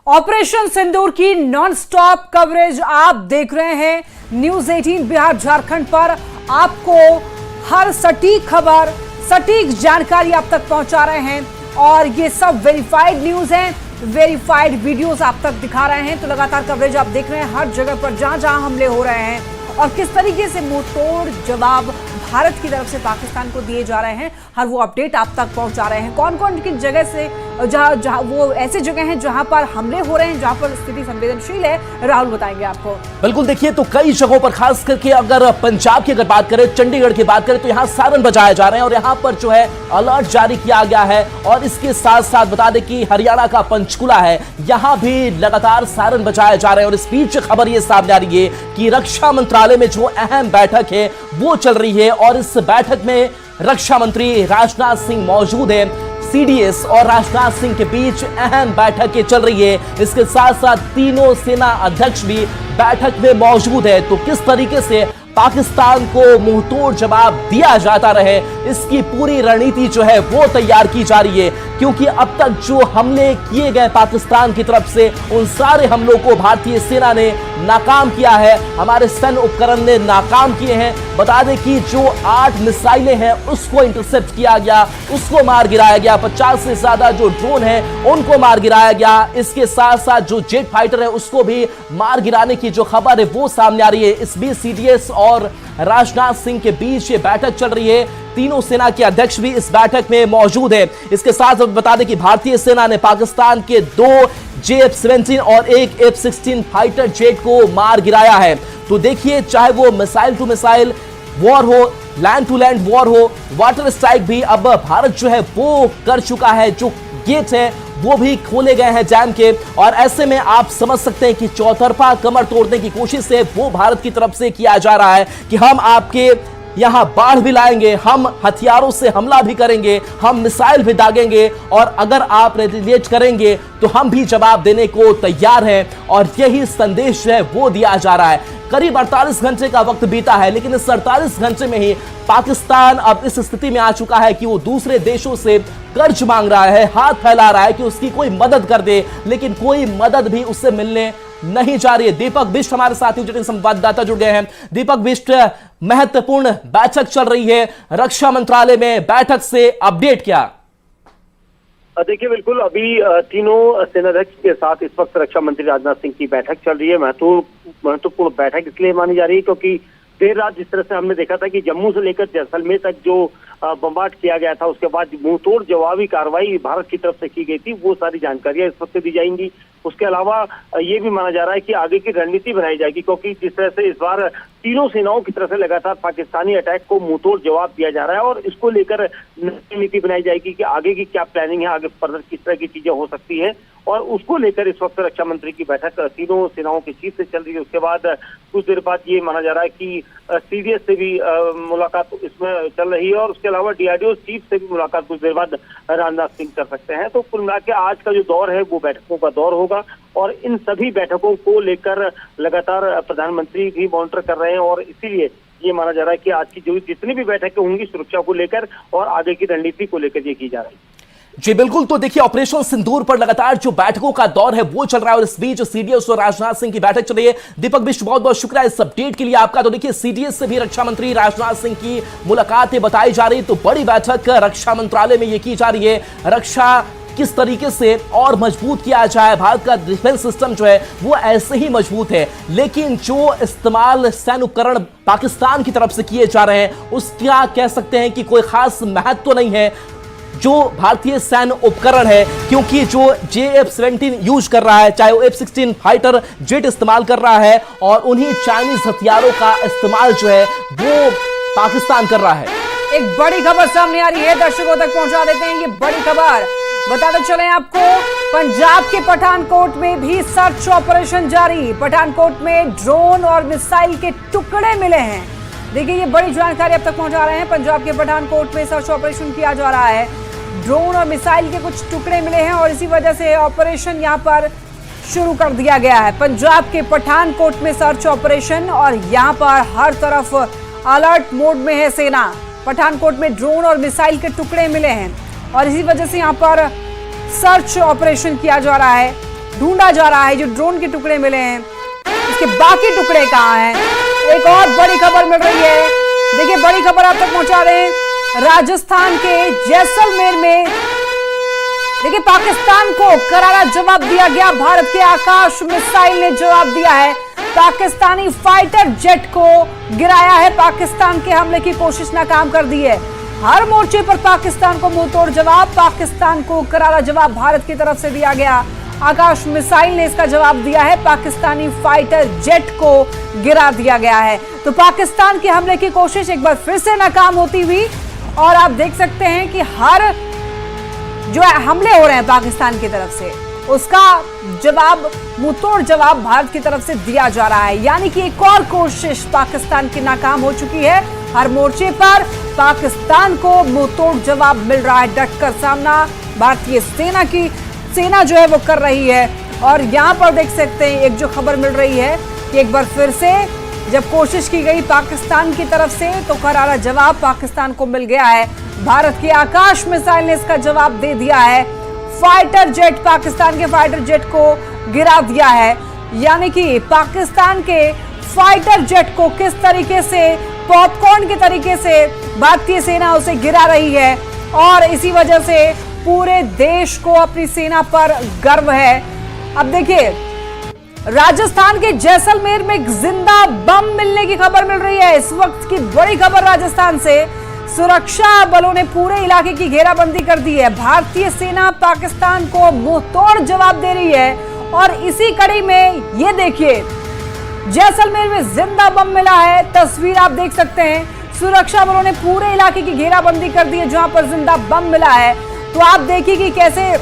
Operation सिंदूर की non-stop coverage आप देख रहे हैं न्यूज 18 बिहार झारखंड पर। आपको हर सटीक खबर, सटीक जानकारी आप तक पहुंचा रहे हैं और ये सब वेरीफाइड न्यूज हैं, वेरीफाइड वीडियोस आप तक दिखा रहे हैं। तो लगातार कवरेज आप देख रहे हैं हर जगह पर, जहां जहां हमले हो रहे हैं और किस तरीके से मुंहतोड़ जवाब भारत की तरफ से पाकिस्तान को दिए जा रहे हैं, हर वो अपडेट आप तक पहुंचा रहे हैं। कौन कौन किन जगह से, जहां वो ऐसे जगह हैं जहां पर हमले हो रहे हैं, जहां पर स्थिति संवेदनशील है, राहुल बताएंगे आपको। बिल्कुल, देखिए तो कई जगहों पर, खास करके अगर पंजाब की अगर बात करें, चंडीगढ़ की बात करें, तो यहाँ सायरन बजाए जा रहे हैं और यहाँ पर जो है अलर्ट जारी किया गया है। और इसके साथ साथ बता दें कि हरियाणा का पंचकुला है, यहाँ भी लगातार सायरन बजाए जा रहे हैं। और इस बीच खबर ये सामने आ रही है कि रक्षा मंत्रालय में जो अहम बैठक है वो चल रही है और इस बैठक में रक्षा मंत्री राजनाथ सिंह मौजूद है। सीडीएस और राजनाथ सिंह के बीच अहम बैठकें चल रही है। इसके साथ साथ तीनों सेना अध्यक्ष भी बैठक में मौजूद है। तो किस तरीके से पाकिस्तान को मुंहतोड़ जवाब दिया जाता रहे, इसकी पूरी रणनीति जो है वो तैयार की जा रही है। क्योंकि अब तक जो हमले किए गए पाकिस्तान की तरफ से, उन सारे हमलों को भारतीय सेना ने नाकाम किया है, हमारे सैन्य उपकरण ने नाकाम किए हैं। बता दें कि जो 8 मिसाइलें हैं उसको इंटरसेप्ट किया गया, उसको मार गिराया गया। 50 से ज्यादा जो ड्रोन है उनको मार गिराया गया। इसके साथ साथ जो जेट फाइटर है उसको भी मार गिराने की जो खबर है वो सामने आ रही है। इस बीच सीडीएस और राजनाथ सिंह के बीच ये बैठक चल रही है। तीनों सेना के अध्यक्ष भी इस बैठक में मौजूद है। इसके साथ बता दें कि भारतीय सेना ने पाकिस्तान के 2 JF-17 और 1 F-16 फाइटर जेट को मार गिराया है। तो देखिए, चाहे वो मिसाइल टू मिसाइल वॉर हो, लैंड टू लैंड वॉर हो, वाटर स्ट्राइक भी अब भारत जो है वो कर चुका है। जो गेट है वो भी खोले गए हैं जैम के। और ऐसे में आप समझ सकते हैं कि चौतरफा कमर तोड़ने की कोशिश है वो भारत की तरफ से किया जा रहा है कि हम आपके यहां बाढ़ भी लाएंगे, हम हथियारों से हमला भी करेंगे, हम मिसाइल भी दागेंगे और अगर आप रिटेलिएट करेंगे तो हम भी जवाब देने को तैयार हैं। और यही संदेश है वो दिया जा रहा है। करीब 48 घंटे का वक्त बीता है, लेकिन इस 48 घंटे में ही पाकिस्तान अब इस स्थिति में आ चुका है कि वो दूसरे देशों से कर्ज मांग रहा है, हाथ फैला रहा है कि उसकी कोई मदद कर दे, लेकिन कोई मदद भी उससे मिलने नहीं जा रही है। दीपक बिष्ट हमारे साथी जो संवाददाता जुड़ गए हैं। दीपक बिष्ट, महत्वपूर्ण बैठक चल रही है रक्षा मंत्रालय में, बैठक से अपडेट क्या? देखिए, बिल्कुल अभी तीनों सेनाध्यक्ष के साथ इस वक्त रक्षा मंत्री राजनाथ सिंह की बैठक चल रही है। महत्वपूर्ण बैठक इसलिए मानी जा रही है क्योंकि देर रात जिस तरह से हमने देखा था कि जम्मू से लेकर जैसलमेर तक जो बमबार्ड किया गया था, उसके बाद मुंहतोड़ जवाबी कार्रवाई भारत की तरफ से की गई थी, वो सारी जानकारियां इस वक्त दी जाएंगी। उसके अलावा ये भी माना जा रहा है कि आगे की रणनीति बनाई जाएगी, क्योंकि जिस तरह से इस बार तीनों सेनाओं की तरफ से लगातार पाकिस्तानी अटैक को मुंहतोड़ जवाब दिया जा रहा है और इसको लेकर रणनीति बनाई जाएगी कि आगे की क्या प्लानिंग है, आगे फर्दर किस तरह की चीजें हो सकती है। और उसको लेकर इस वक्त रक्षा मंत्री की बैठक तीनों सेनाओं के चीफ से चल रही है। उसके बाद कुछ देर बाद ये माना जा रहा है कि सीडीएस से भी मुलाकात इसमें चल रही है और उसके अलावा डीआरडीओ चीफ से भी मुलाकात कुछ देर बाद राजनाथ सिंह कर सकते हैं। तो कुल मिला के आज का जो दौर है वो बैठकों का दौर होगा और इन सभी बैठकों को लेकर लगातार प्रधानमंत्री भी मॉनिटर कर रहे हैं और इसीलिए ये माना जा रहा है कि आज की जो जितनी भी बैठकें होंगी सुरक्षा को लेकर और आगे की रणनीति को लेकर ये की जा रही है। जी बिल्कुल, तो देखिए ऑपरेशन सिंदूर पर लगातार जो बैठकों का दौर है वो चल रहा है और इस बीच सीडीएस और राजनाथ सिंह की बैठक चल रही है। दीपक बिष्ट, बहुत बहुत शुक्रिया इस अपडेट के लिए आपका। तो देखिए, सीडीएस से भी रक्षा मंत्री राजनाथ सिंह की मुलाकातें बताई जा रही, तो बड़ी बैठक रक्षा मंत्रालय में ये की जा रही है। रक्षा किस तरीके से और मजबूत किया जाए, भारत का डिफेंस सिस्टम जो है वो ऐसे ही मजबूत है, लेकिन जो इस्तेमाल सैन्य उपकरण पाकिस्तान की तरफ से किए जा रहे हैं उसका कह सकते हैं कि कोई खास महत्व नहीं है जो भारतीय सैन्य उपकरण है। क्योंकि जो JF-17 यूज कर रहा है, चाहे वो F-16 फाइटर जेट इस्तेमाल कर रहा है और उन्हीं चाइनीज हथियारों का इस्तेमाल जो है वो पाकिस्तान कर रहा है। एक बड़ी खबर सामने आ रही है, दर्शकों तक पहुंचा देते हैं ये बड़ी खबर। बताते चले आपको, पंजाब के पठानकोट में भी सर्च ऑपरेशन जारी। पठानकोट में ड्रोन और मिसाइल के टुकड़े मिले हैं। देखिए, ये बड़ी जानकारी अब तक पहुंचा रहे हैं। पंजाब के पठानकोट में सर्च ऑपरेशन किया जा रहा है। ड्रोन और मिसाइल के कुछ टुकड़े मिले हैं और इसी वजह से ऑपरेशन यहां पर शुरू कर दिया गया है। पंजाब के पठानकोट में सर्च ऑपरेशन और यहां पर हर तरफ अलर्ट मोड में है सेना। पठानकोट में ड्रोन और मिसाइल के टुकड़े मिले हैं और इसी वजह से यहां पर सर्च ऑपरेशन किया जा रहा है। ढूंढा जा रहा है। जो ड्रोन के टुकड़े मिले हैं इसके बाकी टुकड़े कहाँ हैं। एक और बड़ी खबर मिल रही है, देखिए बड़ी खबर आप तक पहुंचा रहे हैं। राजस्थान के जैसलमेर में देखिए पाकिस्तान को करारा जवाब दिया गया। भारत के आकाश मिसाइल ने जवाब दिया है। पाकिस्तानी फाइटर जेट को गिराया है। पाकिस्तान के हमले की कोशिश नाकाम कर दी है। हर मोर्चे पर पाकिस्तान को मुंहतोड़ जवाब। पाकिस्तान को करारा जवाब भारत की तरफ से दिया गया। आकाश मिसाइल ने इसका जवाब दिया है। पाकिस्तानी फाइटर जेट को गिरा दिया गया है। तो पाकिस्तान के हमले की कोशिश एक बार फिर से नाकाम होती हुई, और आप देख सकते हैं कि हर जो हमले हो रहे हैं पाकिस्तान की तरफ से उसका जवाब, मुंहतोड़ जवाब भारत की तरफ से दिया जा रहा है। यानी कि एक और कोशिश पाकिस्तान की नाकाम हो चुकी है। हर मोर्चे पर पाकिस्तान को मुंहतोड़ जवाब मिल रहा है। डटकर सामना भारतीय सेना जो है वो कर रही है। और यहां पर देख सकते हैं एक जो खबर मिल रही है कि एक बार फिर से जब कोशिश की गई पाकिस्तान की तरफ से तो करारा जवाब पाकिस्तान को मिल गया है। भारत के आकाश मिसाइल ने इसका जवाब दे दिया है। फाइटर जेट, पाकिस्तान के फाइटर जेट को गिरा दिया है। यानी कि पाकिस्तान के फाइटर जेट को किस तरीके से पॉपकॉर्न के तरीके से भारतीय सेना उसे गिरा रही है, और इसी वजह से पूरे देश को अपनी सेना पर गर्व है। अब देखिए राजस्थान के जैसलमेर में एक जिंदा बम मिलने की खबर मिल रही है। इस वक्त की बड़ी खबर राजस्थान से, सुरक्षा बलों ने पूरे इलाके की घेराबंदी कर दी है। भारतीय सेना पाकिस्तान को मुंहतोड़ जवाब दे रही है। और इसी कड़ी में ये देखिए जैसलमेर में जिंदा बम मिला है। तस्वीर आप देख सकते हैं। सुरक्षा बलों ने पूरे इलाके की घेराबंदी कर दी है जहां पर जिंदा बम मिला है। तो आप देखिए कि कैसे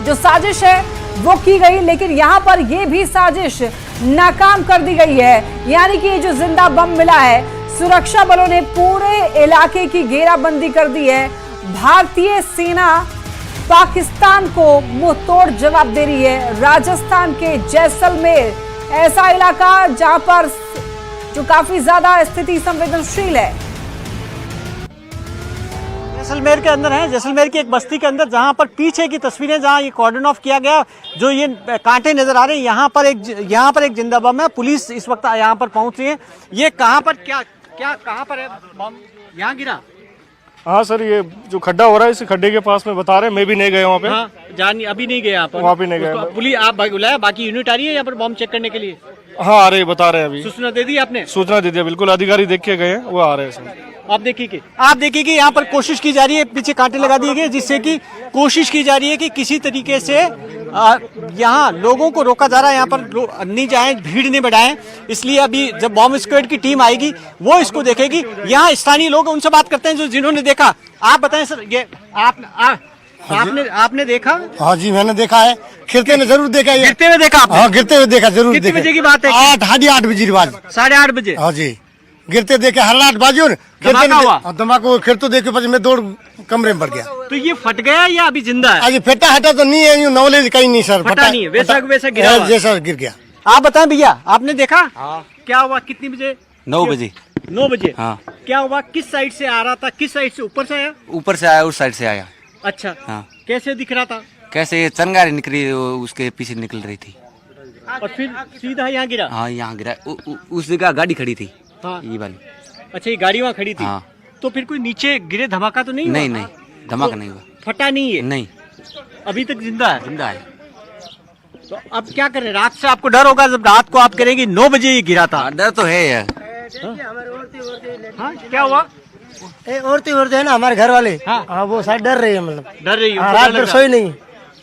जो साजिश है वो की गई, लेकिन यहां पर यह भी साजिश नाकाम कर दी गई है। यानी कि ये जो जिंदा बम मिला है, सुरक्षा बलों ने पूरे इलाके की घेराबंदी कर दी है। भारतीय सेना पाकिस्तान को मुंहतोड़ जवाब दे रही है। राजस्थान के जैसलमेर ऐसा इलाका जहां पर जो काफी ज्यादा स्थिति संवेदनशील है। जैसलमेर के अंदर है, जैसलमेर की एक बस्ती के अंदर, जहां पर पीछे की तस्वीरें, जहां ये कॉर्डन ऑफ किया गया, जो ये कांटे नजर आ रहे हैं, यहाँ पर एक जिंदा बम है। पुलिस इस वक्त यहाँ पर पहुंची है। ये कहाँ पर कहाँ पर है बम? यहाँ गिरा? हाँ सर, ये जो खड्डा हो रहा है इस खड्डे के पास में बता रहे हैं। मैं भी नहीं गया वहाँ पे। हाँ, अभी नहीं गया वहाँ पे नहीं गया। पुलिस आप बुलाया, बाकी यूनिट आ रही है यहाँ पर बम चेक करने के लिए? हाँ आ रहे, बता रहे हैं। अभी सूचना दे दी आपने? सूचना दे दिया, बिल्कुल अधिकारी देख के गए हैं, वो आ रहे हैं सर। आप देखिए कि यहाँ पर कोशिश की जा रही है, पीछे कांटे लगा दिए गए, जिससे कि कोशिश की जा रही है कि किसी तरीके से यहाँ लोगों को रोका जा रहा है। यहाँ पर नहीं जाएं, भीड़ नहीं बढ़ाएं। इसलिए अभी जब बॉम्ब स्क्वाड की टीम आएगी वो इसको देखेगी। यहाँ स्थानीय लोग उनसे बात करते हैं जिन्होंने देखा। आप बताएं सर, ये आपने देखा? हाँ जी, मैंने देखा है। गिरते में जरूर देखा है। गिरते हुए देखा? हाँ, गिरते हुए देखा, जरूर देखा। कितने बजे की बात है? 8:30 बजे की बात। 8:30 बजे? हाँ जी, गिरते देखे 8:30 बजे। धमाका फिर तो देखे, પછી मैं दौड़ कमरे में बढ़ गया। तो ये फट गया या अभी जिंदा है? आज फटा हटा तो नहीं है, यूं नॉलेज कहीं नहीं सर। फटा नहीं है, वैसा गिरा हुआ है। जैसा गिर गया। आप बताएं भैया, आपने देखा? हाँ। क्या हुआ? कितनी बजे? 9 बजे। 9 बजे? हाँ। क्या हुआ? किस साइड से आ रहा था? किस साइड से? ऊपर से आया? ऊपर से आया, उस साइड से आया। अच्छा। हाँ। कैसे दिख रहा था? कैसे ये चंगारी निकली, उसके पीछे निकल रही थी और फिर सीधा यहाँ गिरा? हाँ, यहाँ गिरा। उस जगह गाड़ी खड़ी थी। हाँ। ये वाली। अच्छा, ये गाड़ी वहाँ खड़ी थी? हाँ। तो फिर कोई नीचे गिरे, धमाका तो नहीं हुआ? नहीं, धमाका नहीं हुआ। फटा नहीं है? नहीं, अभी तक जिंदा है? जिंदा है। तो अब क्या करें? रात से आपको डर होगा, जब रात को आप करेंगे 9 बजे ये गिरा था। डर तो है यार। हाँ, क्या हुआ? औरतें है ना हमारे घर वाले। हाँ, वो शायद डर रही है, मतलब डर रही है। रात भर सोई नहीं।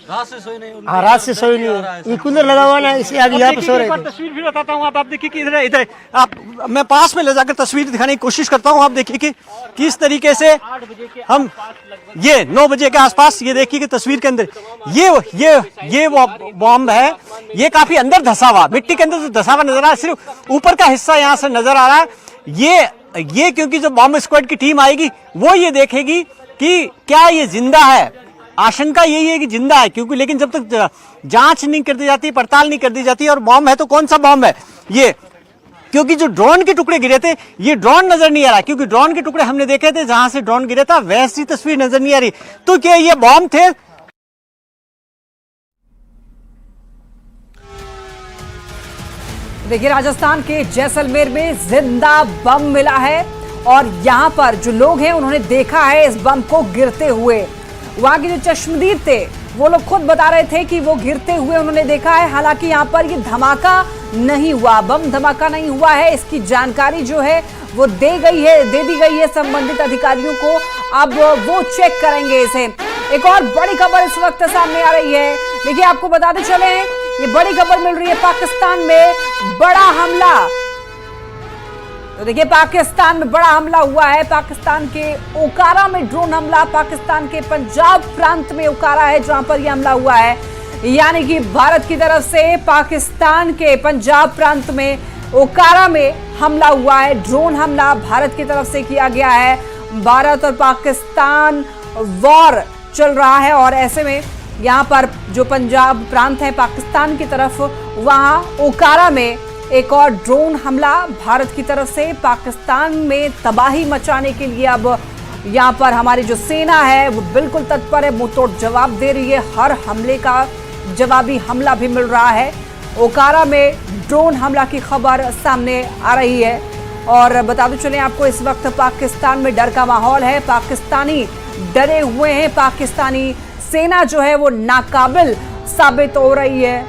रात से सोई नहीं है। ये कूलर लगा हुआ ना, इसे आगे यहाँ पे सो रहे थे। तस्वीर भी बताता हूँ। आप देखिए कि इधर आप, मैं पास में ले जाकर तस्वीर दिखाने की कोशिश करता हूँ। आप देखिए कि किस तरीके से हम ये 9 बजे के आसपास, ये देखिए कि तस्वीर के अंदर ये वो बॉम्ब है। ये काफी अंदर धसा हुआ, मिट्टी के अंदर धसा हुआ नजर आ रहा है। सिर्फ ऊपर का हिस्सा यहाँ से नजर आ रहा है। ये क्योंकि जो बॉम्ब स्क्वाड की टीम आएगी वो ये देखेगी कि क्या ये जिंदा है। आशंका यही है कि जिंदा है, क्योंकि लेकिन जब तक जांच नहीं कर दी जाती, पड़ताल नहीं कर दी जाती, और बॉम्ब है तो कौन सा बॉम्ब है ये, क्योंकि जो ड्रोन के टुकड़े गिरे थे, ये ड्रोन नजर नहीं आ रहा, क्योंकि ड्रोन के टुकड़े हमने देखे थे जहां से ड्रोन गिरा था, वैसी तस्वीर नजर नहीं आ रही। तो क्या ये बॉम्ब थे? देखिए, राजस्थान के जैसलमेर में जिंदा बम मिला है और यहाँ पर जो लोग हैं उन्होंने देखा है इस बम को गिरते हुए। वहाँ के जो चश्मदीद थे वो लोग खुद बता रहे थे कि वो गिरते हुए उन्होंने देखा है। हालांकि यहाँ पर ये धमाका नहीं हुआ, बम धमाका नहीं हुआ है। इसकी जानकारी जो है वो दे दी गई है संबंधित अधिकारियों को। अब वो चेक करेंगे इसे। एक और बड़ी खबर इस वक्त सामने आ रही है। देखिए, आपको बताते चले, ये बड़ी खबर मिल रही है, पाकिस्तान में बड़ा हमला। तो देखिए, पाकिस्तान में बड़ा हमला हुआ है। पाकिस्तान के ओकारा में ड्रोन हमला, पाकिस्तान के पंजाब प्रांत में ओकारा है जहां पर यह हमला हुआ है। यानी कि भारत की तरफ से पाकिस्तान के पंजाब प्रांत में ओकारा में हमला हुआ है। ड्रोन हमला भारत की तरफ से किया गया है। भारत और पाकिस्तान वॉर चल रहा है और ऐसे में यहाँ पर जो पंजाब प्रांत है पाकिस्तान की तरफ, वहाँ ओकारा में एक और ड्रोन हमला भारत की तरफ से। पाकिस्तान में तबाही मचाने के लिए अब यहाँ पर हमारी जो सेना है वो बिल्कुल तत्पर है, मुंहतोड़ जवाब दे रही है। हर हमले का जवाबी हमला भी मिल रहा है। ओकारा में ड्रोन हमला की खबर सामने आ रही है और बताते चलें आपको, इस वक्त पाकिस्तान में डर का माहौल है। पाकिस्तानी डरे हुए हैं। पाकिस्तानी सेना जो है वो नाकाबिल साबित हो रही है।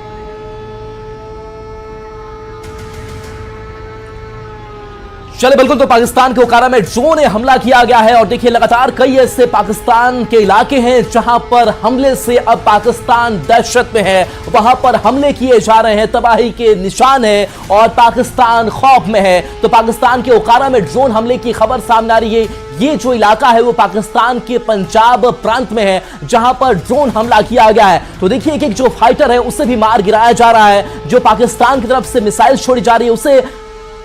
चले बिल्कुल, तो पाकिस्तान के ओकारा में ड्रोन हमला किया गया है और देखिए लगातार कई ऐसे पाकिस्तान के इलाके हैं जहां पर हमले से अब पाकिस्तान दहशत में है। वहां पर हमले किए जा रहे हैं, तबाही के निशान है और पाकिस्तान खौफ में है। तो पाकिस्तान के ओकारा में ड्रोन हमले की खबर सामने आ रही है। ये जो इलाका है वो पाकिस्तान के पंजाब प्रांत में है जहां पर ड्रोन हमला किया गया है। तो देखिए, एक जो फाइटर है उसे भी मार गिराया जा रहा है। जो पाकिस्तान की तरफ से मिसाइल छोड़ी जा रही है उसे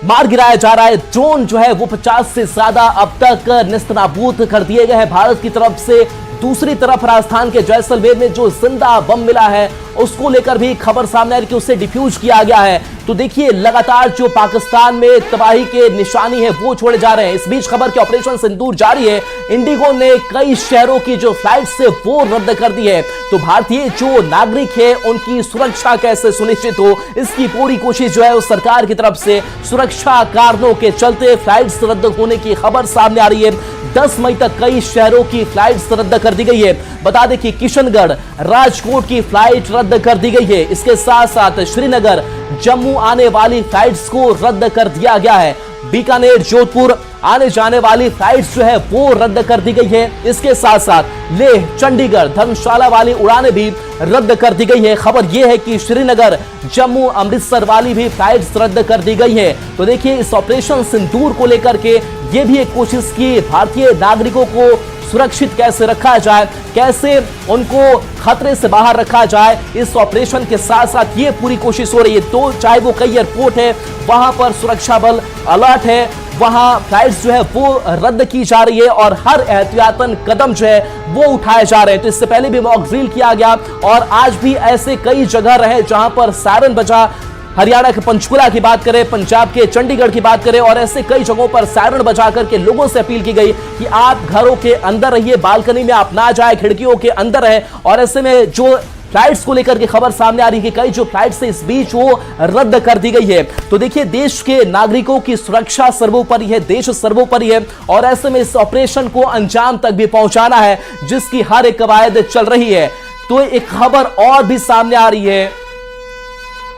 मार गिराया जा रहा है। ड्रोन जो है वो 50 से ज्यादा अब तक निस्तनाबूद कर दिए गए हैं भारत की तरफ से। दूसरी तरफ राजस्थान के जैसलमेर में जो जिंदा बम मिला है उसको लेकर भी खबर सामने आई कि उसे डिफ्यूज किया गया है। तो देखिए, लगातार जो पाकिस्तान में तबाही के निशानी है वो छोड़े जा रहे हैं। इस बीच खबर कि ऑपरेशन सिंदूर जारी है। इंडिगो ने कई शहरों की जो फ्लाइट से वो रद्द कर दी है। तो भारतीय जो नागरिक है उनकी सुरक्षा कैसे सुनिश्चित हो, इसकी पूरी कोशिश जो है उस सरकार की तरफ से सुरक्षा कारणों के चलते फ्लाइट्स रद्द होने की खबर सामने आ रही है। 10 मई तक कई शहरों की फ्लाइट्स रद्द कर दी गई है। बता दें कि किशनगढ़, राजकोट की फ्लाइट रद्द कर दी गई है। इसके साथ साथ श्रीनगर, जम्मू आने वाली फ्लाइट्स को रद्द कर दिया गया है। बीकानेर, जोधपुर आने जाने वाली फ्लाइट्स जो है वो रद्द कर दी गई है। इसके साथ साथ लेह, चंडीगढ़, धर्मशाला वाली उड़ानें भी रद्द कर दी गई है। खबर यह है कि श्रीनगर, जम्मू, अमृतसर वाली भी फ्लाइट्स रद्द कर दी गई है। तो देखिए, इस ऑपरेशन सिंदूर को लेकर के ये भी एक कोशिश की भारतीय नागरिकों को सुरक्षित कैसे रखा जाए, कैसे उनको खतरे से बाहर रखा जाए। इस ऑपरेशन के साथ साथ ये पूरी कोशिश हो रही है। तो चाहे वो कई एयरपोर्ट है वहां पर सुरक्षा बल अलर्ट है, वहां फ्लाइट्स जो है वो रद्द की जा रही है और हर एहतियातन कदम जो है वो उठाए जा रहे हैं। तो इससे पहले भी मॉक ड्रिल किया गया और आज भी ऐसे कई जगह रहे जहां पर सायरन बजा। हरियाणा के पंचकुला की बात करें, पंजाब के चंडीगढ़ की बात करें और ऐसे कई जगहों पर सायरन बजा करके लोगों से अपील की गई कि आप घरों के अंदर रहिए, बालकनी में आप ना जाए, खिड़कियों के अंदर रहे। और ऐसे में जो फ्लाइट्स को लेकर के खबर सामने आ रही है कि कई जो फ्लाइट्स इस बीच वो रद्द कर दी गई है। तो देखिए, देश के नागरिकों की सुरक्षा सर्वोपरि है, देश सर्वोपरि है और ऐसे में इस ऑपरेशन को अंजाम तक भी पहुंचाना है जिसकी हर एक कवायद चल रही है। तो एक खबर और भी सामने आ रही है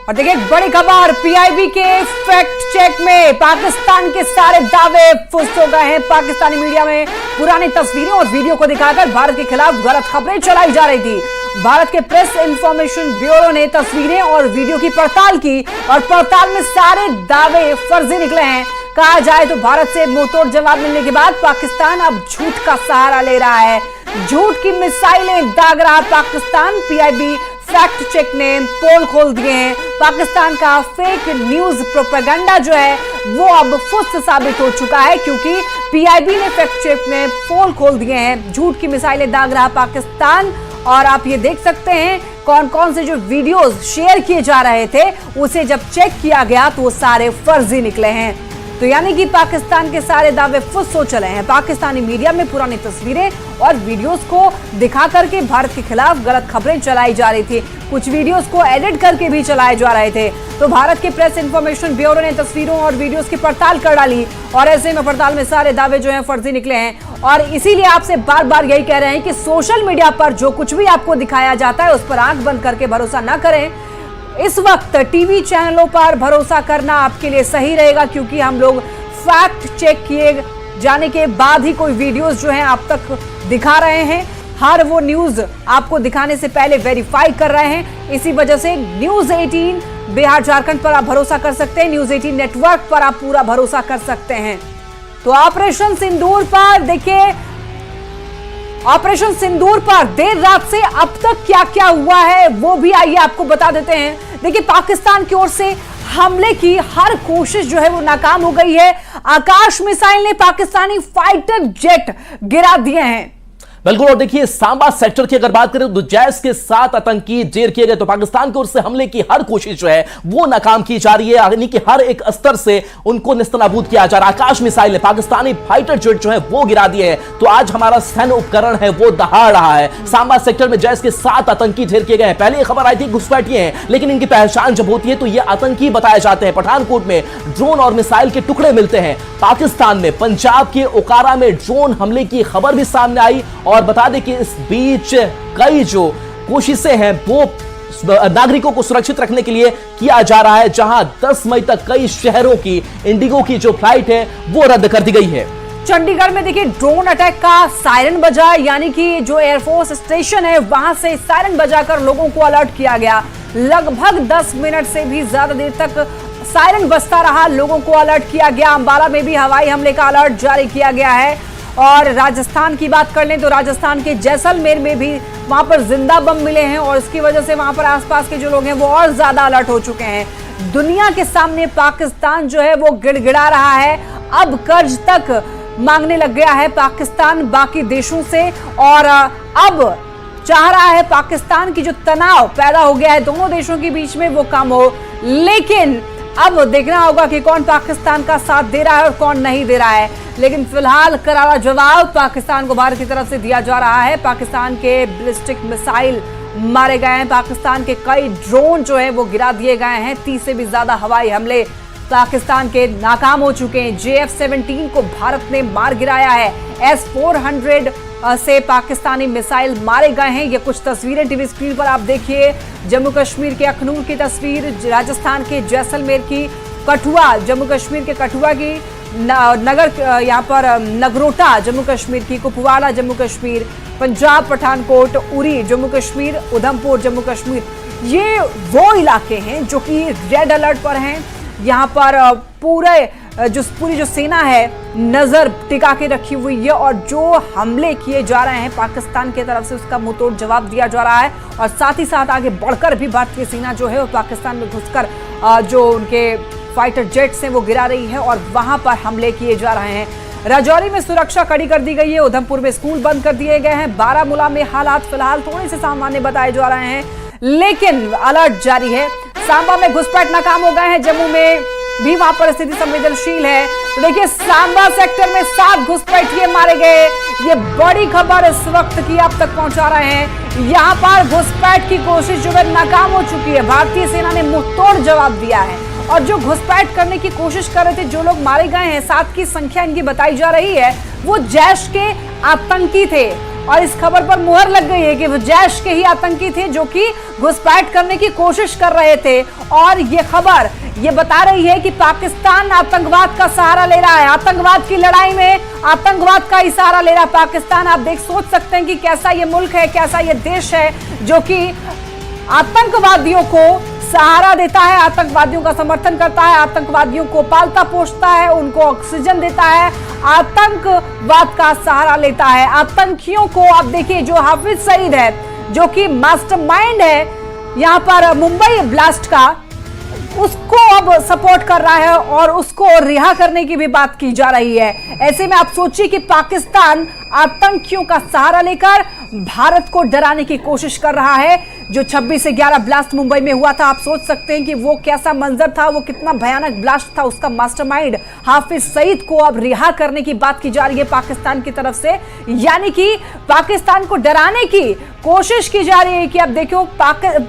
और देखिए, बड़ी खबर, पीआईबी के फैक्ट चेक में पाकिस्तान के सारे दावे फुस हो गए हैं। पाकिस्तानी मीडिया में पुरानी तस्वीरें और वीडियो को दिखाकर भारत के खिलाफ गलत खबरें चलाई जा रही थी। भारत के प्रेस इंफॉर्मेशन ब्यूरो ने तस्वीरें और वीडियो की पड़ताल की और पड़ताल में सारे दावे फर्जी निकले हैं। कहा जाए तो भारत से मुंहतोड़ जवाब मिलने के बाद पाकिस्तान अब झूठ का सहारा ले रहा है। झूठ की मिसाइलें दाग रहा पाकिस्तान। पीआईबी फैक्ट चेक ने पोल खोल दिए हैं। पाकिस्तान का फेक न्यूज प्रोपेगेंडा जो है वो अब फुस साबित हो चुका है क्योंकि पीआईबी ने फैक्ट चेक ने पोल खोल दिए हैं। झूठ की मिसाइलें दाग रहा पाकिस्तान और आप ये देख सकते हैं कौन कौन से जो वीडियोस शेयर किए जा रहे थे उसे जब चेक किया गया तो वो सारे फर्जी निकले हैं। तो यानी कि पाकिस्तान के सारे दावे फुस हो चले हैं। पाकिस्तानी मीडिया में पुरानी तस्वीरें और वीडियोस को दिखा करके भारत के खिलाफ गलत खबरें चलाई जा रही थी। कुछ वीडियोस को एडिट करके भी चलाए जा रहे थे। तो भारत के प्रेस इंफॉर्मेशन ब्यूरो ने तस्वीरों और वीडियोस की पड़ताल कर डाली और ऐसे में पड़ताल में सारे दावे जो हैं फर्जी निकले हैं। और इसीलिए आपसे बार बार यही कह रहे हैं कि सोशल मीडिया पर जो कुछ भी आपको दिखाया जाता है उस पर आंख बंद करके भरोसा न करें। इस वक्त टीवी चैनलों पर भरोसा करना आपके लिए सही रहेगा, क्योंकि हम लोग फैक्ट चेक किए जाने के बाद ही कोई वीडियोस जो हैं आप तक दिखा रहे हैं। हर वो न्यूज आपको दिखाने से पहले वेरीफाई कर रहे हैं। इसी वजह से न्यूज 18 बिहार झारखंड पर आप भरोसा कर सकते हैं, न्यूज 18 नेटवर्क पर आप पूरा भरोसा कर सकते हैं। तो ऑपरेशन सिंदूर पर देखिए, ऑपरेशन सिंदूर पर देर रात से अब तक क्या क्या हुआ है वो भी आइए आपको बता देते हैं। देखिए, पाकिस्तान की ओर से हमले की हर कोशिश जो है वो नाकाम हो गई है। आकाश मिसाइल ने पाकिस्तानी फाइटर जेट गिरा दिए हैं। बिल्कुल। और देखिए, सांबा सेक्टर की अगर बात करें तो जैश के 7 आतंकी ढेर किए गए। तो पाकिस्तान की ओर से हमले की हर कोशिश जो है वो नाकाम की जा रही है, यानी कि हर एक स्तर से उनको निस्तनाबूद किया जा रहा है। आकाश मिसाइल ने पाकिस्तानी फाइटर जेट जो है वो गिरा दिए हैं। तो आज हमारा सैन्य उपकरण है वो दहाड़ रहा है। सांबा सेक्टर में जैश के 7 आतंकी ढेर किए गए हैं। पहले खबर आई थी घुसपैठिए हैं, लेकिन इनकी पहचान जब होती है तो ये आतंकी बताए जाते हैं। पठानकोट में ड्रोन और मिसाइल के टुकड़े मिलते हैं। पाकिस्तान में पंजाब के ओकारा में ड्रोन हमले की खबर भी सामने आई। और बता दें कि इस बीच कई जो कोशिशें हैं वो नागरिकों को सुरक्षित रखने के लिए किया जा रहा है, जहां 10 मई तक कई शहरों की इंडिगो की जो फ्लाइट है वो रद्द कर दी गई है। चंडीगढ़ में देखिए, ड्रोन अटैक का सायरन बजा, यानी कि जो एयरफोर्स स्टेशन है वहां से सायरन बजाकर लोगों को अलर्ट किया गया। लगभग 10 मिनट से भी ज्यादा देर तक सायरन बजता रहा, लोगों को अलर्ट किया गया। अंबाला में भी हवाई हमले का अलर्ट जारी किया गया है। और राजस्थान की बात कर लें तो राजस्थान के जैसलमेर में भी वहां पर जिंदा बम मिले हैं और इसकी वजह से वहां पर आसपास के जो लोग हैं वो और ज्यादा अलर्ट हो चुके हैं। दुनिया के सामने पाकिस्तान जो है वो गिड़गिड़ा रहा है। अब कर्ज तक मांगने लग गया है पाकिस्तान बाकी देशों से, और अब चाह रहा है पाकिस्तान की जो तनाव पैदा हो गया है दोनों देशों के बीच में वो कम हो। लेकिन अब देखना होगा कि कौन पाकिस्तान का साथ दे रहा है और कौन नहीं दे रहा है। लेकिन फिलहाल करारा जवाब पाकिस्तान को भारत की तरफ से दिया जा रहा है। पाकिस्तान के बैलिस्टिक मिसाइल मारे गए हैं, पाकिस्तान के कई ड्रोन जो है वो गिरा दिए गए हैं। 30 से भी ज्यादा हवाई हमले पाकिस्तान के नाकाम हो चुके हैं। JF-17 को भारत ने मार गिराया है। S-400 से पाकिस्तानी मिसाइल मारे गए हैं। ये कुछ तस्वीरें टीवी स्क्रीन पर आप देखिए। जम्मू कश्मीर के अखनूर की तस्वीर, राजस्थान के जैसलमेर की, कठुआ जम्मू कश्मीर के कठुआ की, नगर यहाँ पर नगरोटा जम्मू कश्मीर की, कुपवाड़ा जम्मू कश्मीर, पंजाब पठानकोट, उरी जम्मू कश्मीर, उधमपुर जम्मू कश्मीर। ये वो इलाके हैं जो कि रेड अलर्ट पर हैं। यहाँ पर पूरी जो सेना है नजर टिका के रखी हुई है और जो हमले किए जा रहे हैं पाकिस्तान की तरफ से उसका मुंहतोड़ जवाब दिया जा रहा है। और साथ ही साथ आगे बढ़कर भी भारतीय सेना जो है वो पाकिस्तान में घुसकर जो उनके फाइटर जेट्स हैं वो गिरा रही है और वहां पर हमले किए जा रहे हैं। राजौरी में सुरक्षा कड़ी कर दी गई है। उधमपुर में स्कूल बंद कर दिए गए हैं। बारामूला में हालात फिलहाल थोड़े से सामान्य बताए जा रहे हैं, लेकिन अलर्ट जारी है। सांबा में घुसपैठ नाकाम हो गए हैं। जम्मू में भी वहां पर स्थिति संवेदनशील है। तो देखिए, सांबा सेक्टर में 7 घुसपैठिए मारे गए। ये बड़ी खबर इस वक्त की आप तक पहुंचा रहे हैं। यहां पर घुसपैठ की कोशिश जो है नाकाम हो चुकी है। भारतीय सेना ने मुंहतोड़ जवाब दिया है और जो घुसपैठ करने की कोशिश कर रहे थे, जो लोग मारे गए हैं, 7 की संख्या इनकी बताई जा रही है, वो जैश के आतंकी थे। और इस खबर पर मुहर लग गई है कि वो जैश के ही आतंकी थे जो कि घुसपैठ करने की कोशिश कर रहे थे। और ये खबर ये बता रही है कि पाकिस्तान आतंकवाद का सहारा ले रहा है। आतंकवाद की लड़ाई में आतंकवाद का ही सहारा ले रहा है पाकिस्तान। आप सोच सकते हैं कि कैसा ये मुल्क है, कैसा ये देश है जो कि आतंकवादियों को सहारा देता है, आतंकवादियों का समर्थन करता है, आतंकवादियों को पालता पोषता है, उनको ऑक्सीजन देता है, आतंकवाद का सहारा लेता है। आतंकियों को आप देखिए, जो हाफिज सईद है जो कि मास्टरमाइंड है यहाँ पर मुंबई ब्लास्ट का, उसको अब सपोर्ट कर रहा है और उसको रिहा करने की भी बात की जा रही है। ऐसे में आप सोचिए कि पाकिस्तान आतंकियों का सहारा लेकर भारत को डराने की कोशिश कर रहा है। जो 26 से 11 ब्लास्ट मुंबई में हुआ था, आप सोच सकते हैं कि वो कैसा मंजर था, वो कितना भयानक ब्लास्ट था। उसका मास्टरमाइंड हाफिज सईद को अब रिहा करने की बात की जा रही है पाकिस्तान की तरफ से, यानी कि पाकिस्तान को डराने की कोशिश की जा रही है कि अब देखो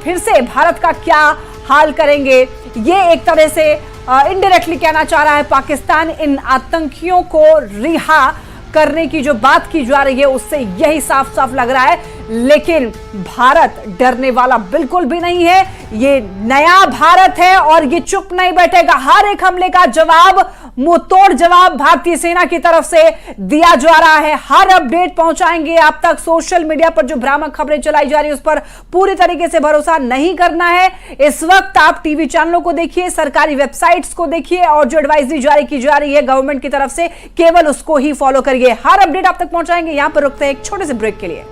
फिर से भारत का क्या हाल करेंगे। ये एक तरह से इनडायरेक्टली कहना चाह रहा है पाकिस्तान इन आतंकियों को रिहा करने की जो बात की जा रही है उससे यही साफ साफ लग रहा है। लेकिन भारत डरने वाला बिल्कुल भी नहीं है। ये नया भारत है और ये चुप नहीं बैठेगा। हर एक हमले का जवाब, मुंहतोड़ जवाब भारतीय सेना की तरफ से दिया जा रहा है। हर अपडेट पहुंचाएंगे आप तक। सोशल मीडिया पर जो भ्रामक खबरें चलाई जा रही है उस पर पूरी तरीके से भरोसा नहीं करना है। इस वक्त आप टीवी चैनलों को देखिए, सरकारी वेबसाइट्स को देखिए और जो एडवाइजरी जारी की जा रही है गवर्नमेंट की तरफ से केवल उसको ही फॉलो करिए। हर अपडेट आप तक पहुंचाएंगे। यहां पर रुकते हैं एक छोटे से ब्रेक के लिए।